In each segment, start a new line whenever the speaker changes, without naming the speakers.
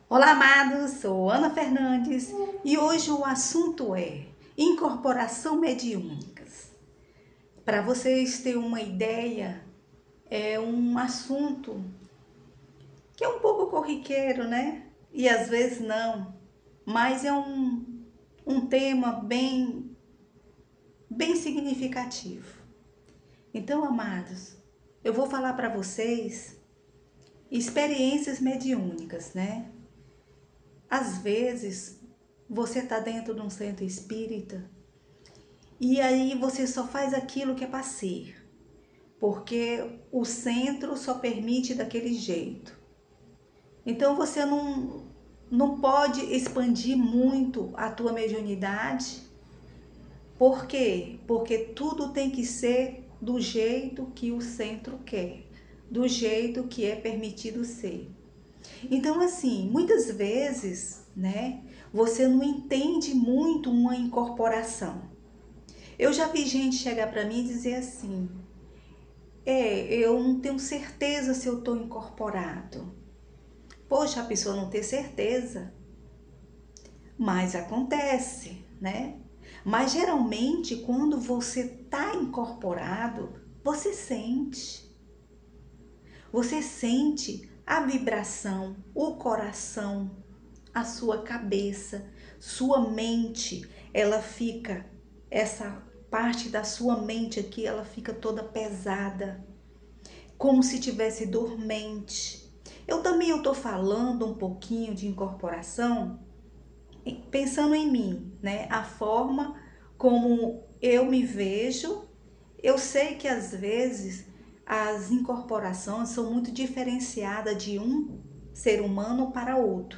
Olá, amados, sou Ana Fernandes e hoje o assunto é incorporação mediúnicas. Para vocês terem uma ideia, é um assunto que é um pouco corriqueiro, né? E às vezes não, mas é um tema bem significativo. Então, amados, eu vou falar para vocês experiências mediúnicas, né? Às vezes, você está dentro de um centro espírita e aí você só faz aquilo que é para ser, porque o centro só permite daquele jeito. Então você não pode expandir muito a tua mediunidade. Por quê? Porque tudo tem que ser do jeito que o centro quer, do jeito que é permitido ser. Então, assim, muitas vezes, né, você não entende muito uma incorporação. Eu já vi gente chegar para mim e dizer assim: eu não tenho certeza se eu estou incorporado. Poxa, a pessoa não tem certeza, mas acontece, né? Mas geralmente, quando você está incorporado, você sente a vibração, o coração, a sua cabeça, sua mente, ela fica, essa parte da sua mente aqui, ela fica toda pesada, como se tivesse dormente. Eu também estou falando um pouquinho de incorporação, pensando em mim, né? A forma como eu me vejo. Eu sei que às vezes as incorporações são muito diferenciadas de um ser humano para outro.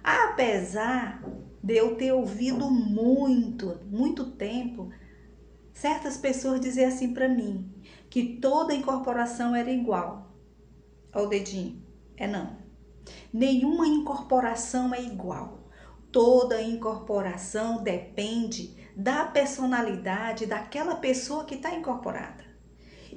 Apesar de eu ter ouvido muito tempo, certas pessoas dizer assim para mim, que toda incorporação era igual. Ó o dedinho. É não. Nenhuma incorporação é igual. Toda incorporação depende da personalidade daquela pessoa que está incorporada.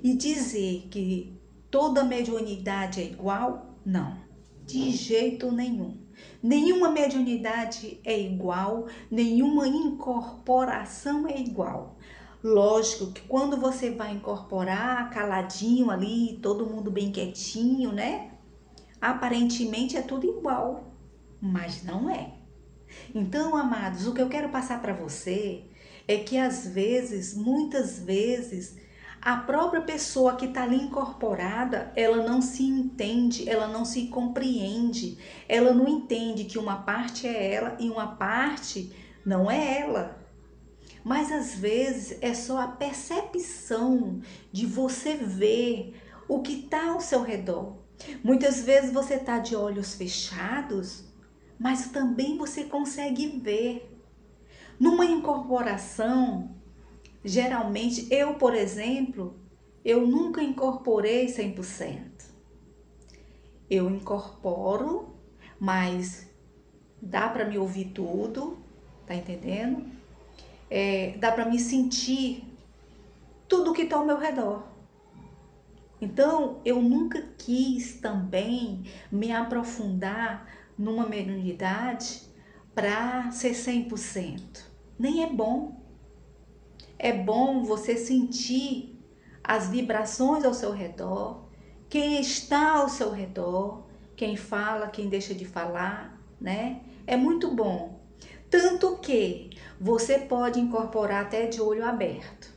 E dizer que toda mediunidade é igual, não, de jeito nenhum. Nenhuma mediunidade é igual, nenhuma incorporação é igual. Lógico que quando você vai incorporar caladinho ali, todo mundo bem quietinho, né? Aparentemente é tudo igual, mas não é. Então, amados, o que eu quero passar para você é que às vezes, muitas vezes, a própria pessoa que está ali incorporada, ela não se entende, ela não se compreende, ela não entende que uma parte é ela e uma parte não é ela. Mas às vezes é só a percepção de você ver o que está ao seu redor. Muitas vezes você está de olhos fechados, mas também você consegue ver. Numa incorporação, geralmente, eu, por exemplo, eu nunca incorporei 100%. Eu incorporo, mas dá para me ouvir tudo, tá entendendo? Dá para me sentir tudo que está ao meu redor. Então, eu nunca quis também me aprofundar numa mediunidade para ser 100%. Nem é bom. É bom você sentir as vibrações ao seu redor, quem está ao seu redor, quem fala, quem deixa de falar, né? É muito bom. Tanto que você pode incorporar até de olho aberto.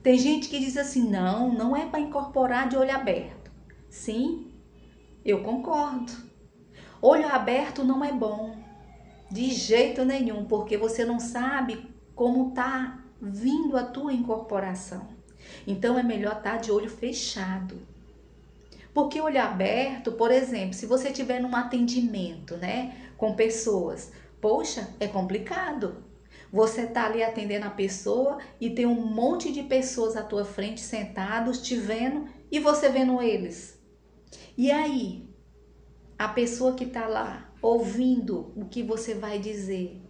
Tem gente que diz assim: não, não é para incorporar de olho aberto. Sim, eu concordo. Olho aberto não é bom, de jeito nenhum, porque você não sabe como tá vindo a tua incorporação. Então é melhor estar de olho fechado. Porque olho aberto, por exemplo, se você tiver num atendimento, né, com pessoas, poxa, é complicado. Você tá ali atendendo a pessoa e tem um monte de pessoas à tua frente sentados te vendo e você vendo eles. E aí, a pessoa que tá lá ouvindo o que você vai dizer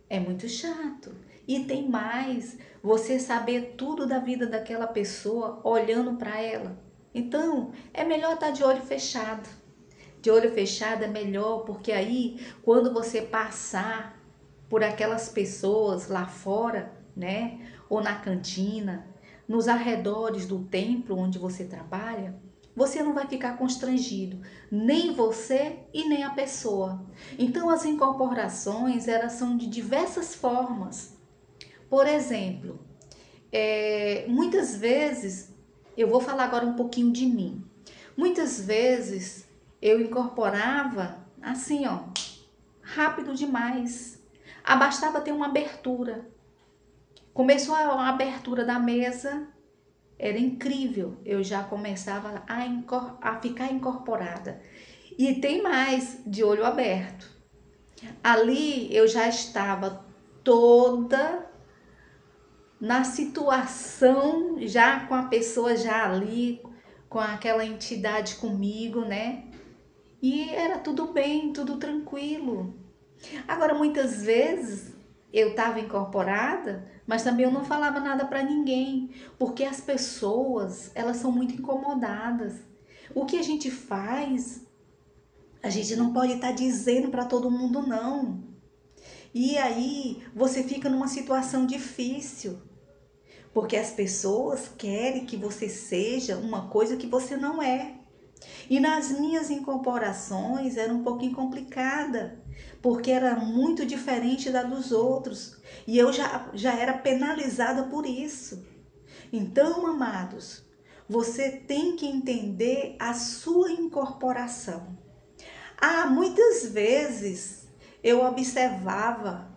é muito chato. E tem mais, você saber tudo da vida daquela pessoa olhando para ela. Então, é melhor estar de olho fechado. De olho fechado é melhor, porque aí quando você passar por aquelas pessoas lá fora, né, ou na cantina, nos arredores do templo onde você trabalha, você não vai ficar constrangido, nem você e nem a pessoa. Então as incorporações, elas são de diversas formas. Por exemplo, muitas vezes, eu vou falar agora um pouquinho de mim. Muitas vezes eu incorporava assim, ó, rápido demais. Bastava ter uma abertura. Começou a abertura da mesa, era incrível. Eu já começava a ficar incorporada. E tem mais, de olho aberto. Ali eu já estava toda na situação, já com a pessoa já ali, com aquela entidade comigo, né? E era tudo bem, tudo tranquilo. Agora, muitas vezes eu estava incorporada, mas também eu não falava nada para ninguém, porque as pessoas, elas são muito incomodadas. O que a gente faz, a gente não pode estar dizendo para todo mundo não. E aí você fica numa situação difícil, porque as pessoas querem que você seja uma coisa que você não é. E nas minhas incorporações era um pouquinho complicada, porque era muito diferente da dos outros. E eu já era penalizada por isso. Então, amados, você tem que entender a sua incorporação. Muitas vezes eu observava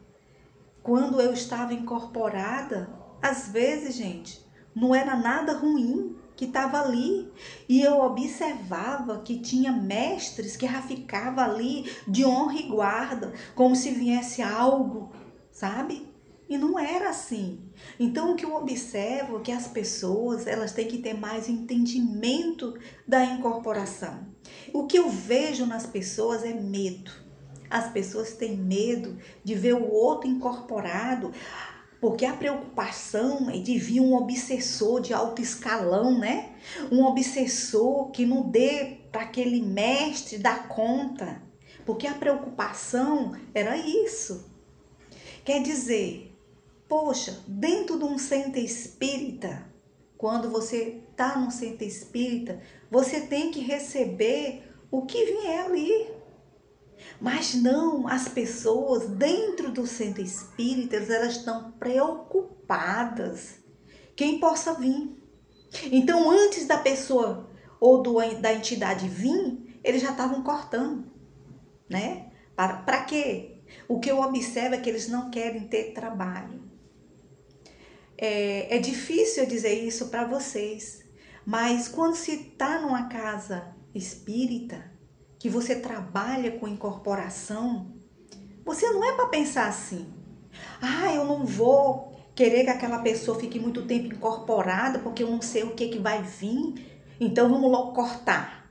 quando eu estava incorporada, às vezes, gente, não era nada ruim que estava ali. E eu observava que tinha mestres que já ficavam ali de honra e guarda, como se viesse algo, sabe? E não era assim. Então, o que eu observo é que as pessoas, elas têm que ter mais entendimento da incorporação. O que eu vejo nas pessoas é medo. As pessoas têm medo de ver o outro incorporado, porque a preocupação é de vir um obsessor de alto escalão, né? Um obsessor que não dê para aquele mestre dar conta. Porque a preocupação era isso. Quer dizer, poxa, dentro de um centro espírita, quando você está num centro espírita, você tem que receber o que vier ali. Mas não, as pessoas dentro do centro espírita, elas estão preocupadas quem possa vir. Então, antes da pessoa ou da entidade vir, eles já estavam cortando, né? Para quê? O que eu observo é que eles não querem ter trabalho. É difícil eu dizer isso para vocês, mas quando se está numa casa espírita, que você trabalha com incorporação, você não é para pensar assim. Eu não vou querer que aquela pessoa fique muito tempo incorporada, porque eu não sei o que vai vir, então vamos logo cortar.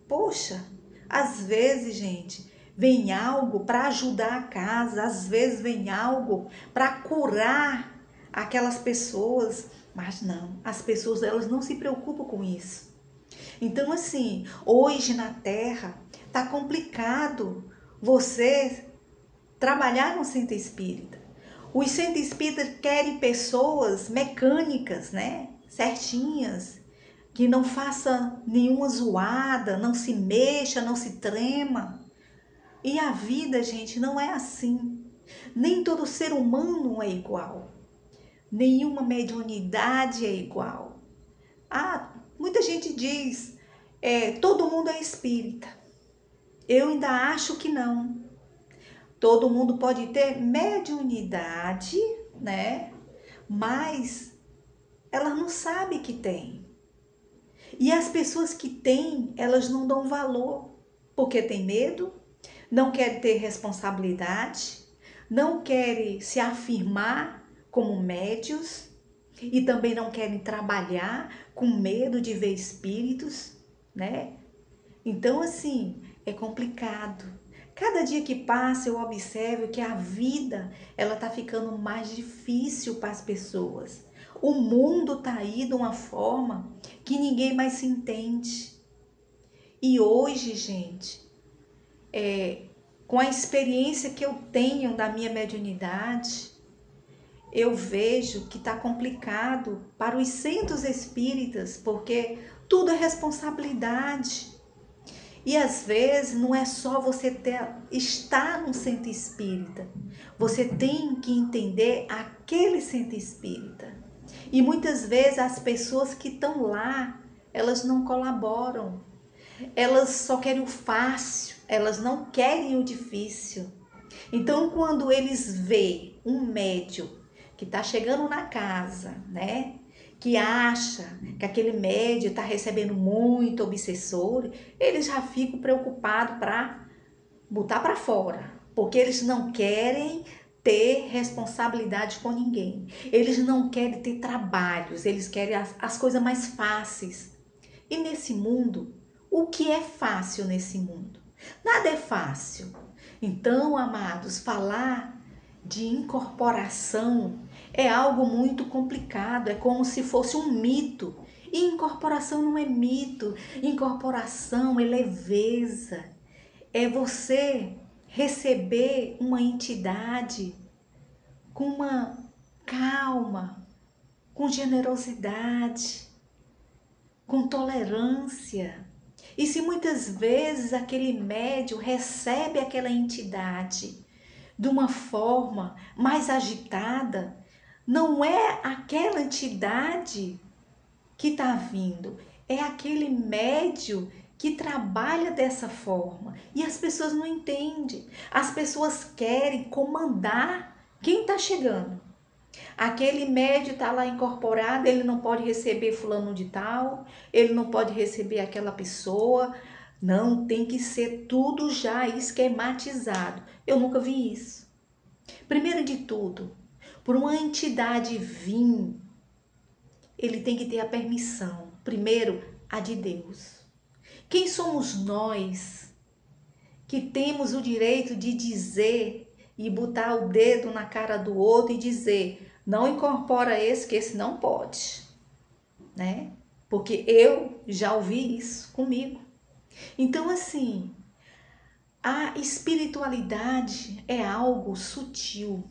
Poxa, às vezes, gente, vem algo para ajudar a casa, às vezes vem algo para curar aquelas pessoas, mas não, as pessoas, elas não se preocupam com isso. Então, assim, hoje na Terra tá complicado você trabalhar no centro espírita. Os centros espíritas querem pessoas mecânicas, né? Certinhas, que não faça nenhuma zoada, não se mexa, não se trema. E a vida, gente, não é assim. Nem todo ser humano é igual. Nenhuma mediunidade é igual. Muita gente diz, todo mundo é espírita. Eu ainda acho que não. Todo mundo pode ter mediunidade, né? Mas ela não sabe que tem. E as pessoas que têm, elas não dão valor, porque tem medo, não querem ter responsabilidade, não querem se afirmar como médios e também não querem trabalhar com medo de ver espíritos, né? Então, assim, é complicado. Cada dia que passa eu observo que a vida, ela tá ficando mais difícil para as pessoas. O mundo tá aí de uma forma que ninguém mais se entende. E hoje, gente, com a experiência que eu tenho da minha mediunidade, eu vejo que está complicado para os centros espíritas, porque tudo é responsabilidade. E às vezes não é só você estar no centro espírita, você tem que entender aquele centro espírita. E muitas vezes as pessoas que estão lá, elas não colaboram, elas só querem o fácil, elas não querem o difícil. Então, quando eles veem um médium que está chegando na casa, né? Que acha que aquele médium está recebendo muito obsessor, eles já ficam preocupados para botar para fora, porque eles não querem ter responsabilidade com ninguém. Eles não querem ter trabalhos, eles querem as coisas mais fáceis. E nesse mundo, o que é fácil nesse mundo? Nada é fácil. Então, amados, falar de incorporação é algo muito complicado, é como se fosse um mito. E incorporação não é mito, incorporação é leveza, é você receber uma entidade com uma calma, com generosidade, com tolerância. E se muitas vezes aquele médium recebe aquela entidade de uma forma mais agitada, não é aquela entidade que está vindo, é aquele médium que trabalha dessa forma. E as pessoas não entendem. As pessoas querem comandar quem está chegando. Aquele médium está lá incorporado, ele não pode receber fulano de tal, ele não pode receber aquela pessoa. Não, tem que ser tudo já esquematizado. Eu nunca vi isso. Primeiro de tudo, por uma entidade vir, ele tem que ter a permissão, primeiro, a de Deus. Quem somos nós que temos o direito de dizer e botar o dedo na cara do outro e dizer, não incorpora esse, que esse não pode, né? Porque eu já ouvi isso comigo. Então, assim, a espiritualidade é algo sutil.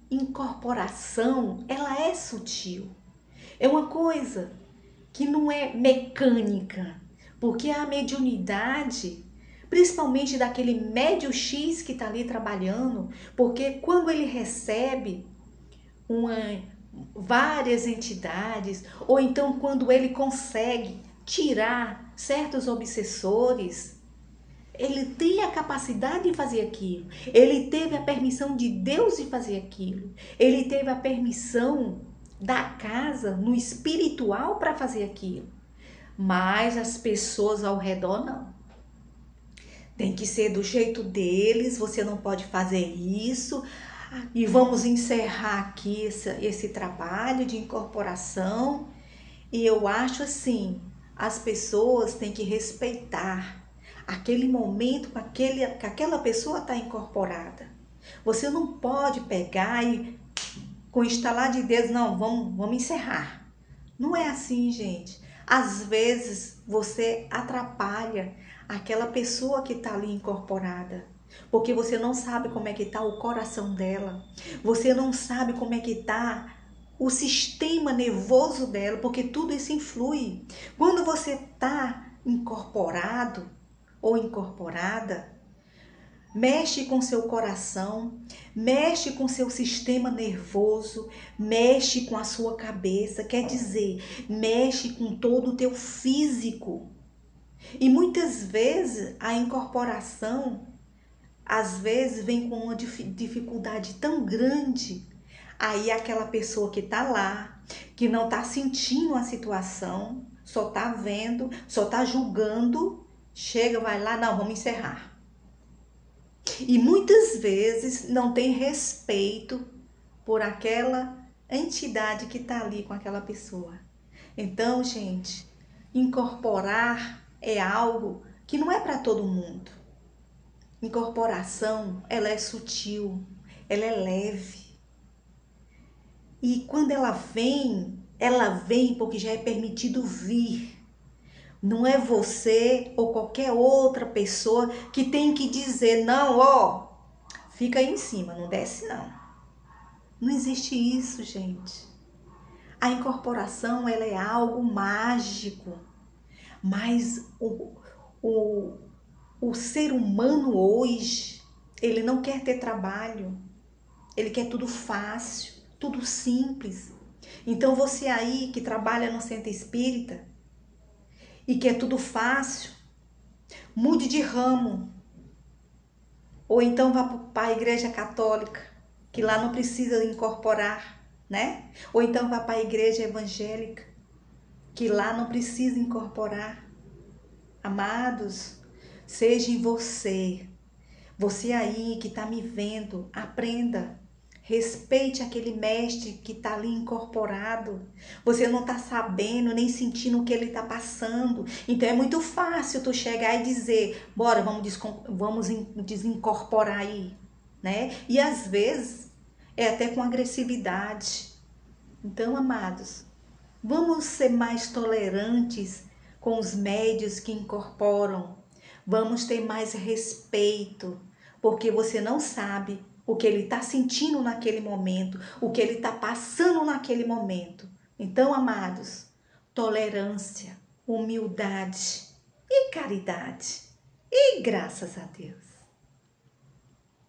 Incorporação, ela é sutil. É uma coisa que não é mecânica, porque a mediunidade, principalmente daquele médio X que está ali trabalhando, porque quando ele recebe várias entidades, ou então quando ele consegue tirar certos obsessores, ele tem a capacidade de fazer aquilo. Ele teve a permissão de Deus de fazer aquilo. Ele teve a permissão da casa no espiritual para fazer aquilo. Mas as pessoas ao redor não. Tem que ser do jeito deles, você não pode fazer isso. E vamos encerrar aqui esse trabalho de incorporação. E eu acho assim, as pessoas têm que respeitar aquele momento que aquela pessoa está incorporada. Você não pode pegar e com estalar de dedos, não, vamos encerrar. Não é assim, gente. Às vezes você atrapalha aquela pessoa que está ali incorporada, porque você não sabe como é que está o coração dela, você não sabe como é que está o sistema nervoso dela, porque tudo isso influi. Quando você está incorporado ou incorporada, mexe com seu coração, mexe com seu sistema nervoso, mexe com a sua cabeça, quer dizer, mexe com todo o teu físico. E muitas vezes a incorporação, às vezes vem com uma dificuldade tão grande, aí aquela pessoa que tá lá, que não tá sentindo a situação, só tá vendo, só tá julgando, chega, vai lá, não, vamos encerrar. E muitas vezes não tem respeito por aquela entidade que está ali com aquela pessoa. Então, gente, incorporar é algo que não é para todo mundo. Incorporação, ela é sutil, ela é leve. E quando ela vem porque já é permitido vir. Não é você ou qualquer outra pessoa que tem que dizer, não, ó, fica aí em cima, não desce não. Não existe isso, gente. A incorporação, ela é algo mágico, mas o ser humano hoje, ele não quer ter trabalho, ele quer tudo fácil, tudo simples. Então você aí que trabalha no centro espírita e quer tudo fácil, mude de ramo. Ou então vá para a igreja católica, que lá não precisa incorporar, né? Ou então vá para a igreja evangélica, que lá não precisa incorporar. Amados, seja em você. Você aí que está me vendo, aprenda. Respeite aquele mestre que está ali incorporado. Você não está sabendo nem sentindo o que ele está passando. Então é muito fácil tu chegar e dizer, bora, vamos desincorporar aí, né? E às vezes é até com agressividade. Então, amados, vamos ser mais tolerantes com os médios que incorporam. Vamos ter mais respeito, porque você não sabe o que ele está sentindo naquele momento, o que ele está passando naquele momento. Então, amados, tolerância, humildade e caridade. E graças a Deus.